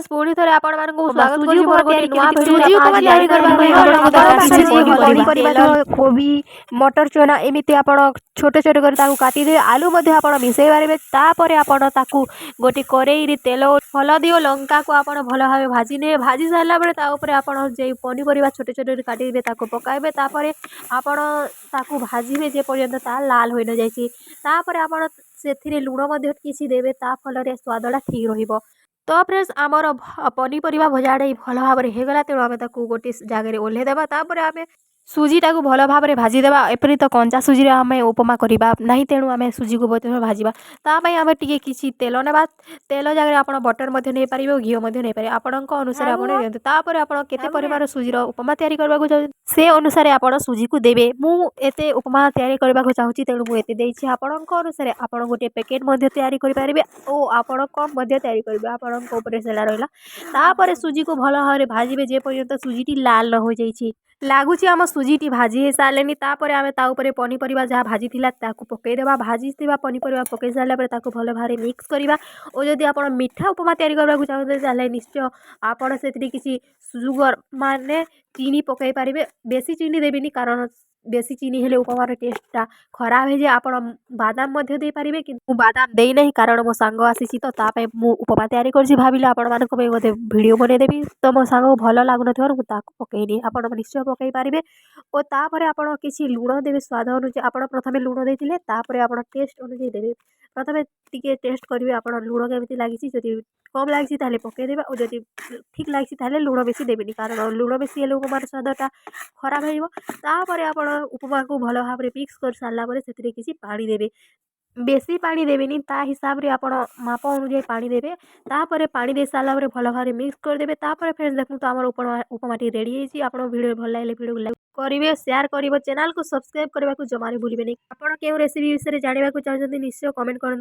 Friends पुणी थरे आपण मानकु स्वागत सुजी करूची मोर उपमा गोटे तैयारी नुआ केमिति भिडियो करिबा उपमा आज तैयारी करबा जानिबा ପାଇଁ आपणको आपणको दरकार କିଛି କିଛି ପନିପରିବା ତେଲ କୋବି मटर चना एमिति आपण छोट छोट कर ताकू काटी दे आलू मध्ये आपण मिसई पारिबे तापर आपण ताकू गोटे करेई रे तेल हलदी और लंका को आपण भल भाबे भाजी ने भाजी सारला बेले ता ऊपर आपण जे पनिपरिबा छोट छोट कर काटी दे ताकू पकाइबे तापर आपण ताकू भाजीबे जे पर्यंत ता लाल होई न जाईची तापर आपण सेथिरे लूण मध्ये किछि देबे ता फल रे स्वादटा ठीक रहिबो। तो फ्रेंड्स आमर पनिपरिबा भजाडे भल भाव में होगला तेणु आम गोटे जगह ओल्हे देबा तापर आमे सुजीटा को भल भाव में भाजीदेवा एपरी तो कंचा सुजी आम उपमा करवा ना तेणु आम सुजी को भाजवा तापाई आम टे कि तेल ना तेल जगह आप बटर नहीं पारे घी नहीं पारे आपण अनुसार आप दिखापर आप केते परिमाण सुजीर उपमा तैयारी करने को चाहते से अनुसार आप सुजी को देवे मुझे उपमा तैयारी करने को चाहूँगी तेणु मुझे देती आपण अनुसार आप गोटे पैकेट तैयारी करेंगे और आपण कम तैयारी करेंगे आपण से रहा सुजी को भल भाव में भाजबे जे पर्यंत सुजीटी लाल न हो जाइए लगुच आम सुजीटी भाजी हो सारे तापर आम ताऊपर पनीपरिया जहाँ भाजी पकईदेवा भाजी पनीपरिया पकई सारा भल भाव मिक्स करवा और जदि आप मीठा उपमा तैयारी करने चाहते निश्चय आपड़ से किसी सुगर माने चीनी पकई पारे बेसी चीनी देविनी कारण बेसी चीनी हेले उपमार टेस्टा खराब है आप बादाम दे पारे कि बादाम देना कारण मो सांग आसी तो तापाई मु उपमा तैयारी कर भाविले आपण मानक गोटे भिडियो बनईदेवी तो मो सांग भल लगुन पकईनी आप निश्चय पकई पारे और तापर आप किसी लुण देवे स्वाद अनुसार आप प्रथम लुण देते आप टेस्ट अनुसार देवे प्रथम टी टेस्ट करेंगे आप लुण केमी लगी जब कम लगी पकईदेवे और जब ठीक लगी लुण बेसी देवेनि कारण लुण बेसी हेल्ले उपमार स्वादटा खराब होपर आप उपमा को भल भाव में मिक्स कर सारापर से किसी पानी देवे बेसी पानी देवेनि ता हिसाब से आप माप अनुजाई पानी देवे तापर पानी दे सारा भल भाव में मिक्स करदे तापर फ्रेंड्स देखो तो आम उपमाटी रेडी है आप वीडियो भल लगे वीडियो को लाइक करेंगे शेयर करेंगे चैनल को सब्सक्राइब करने को जमारे भूलें आप क्यों रेसिपी विषय में जानवा चाहते निश्चय कमेंट कर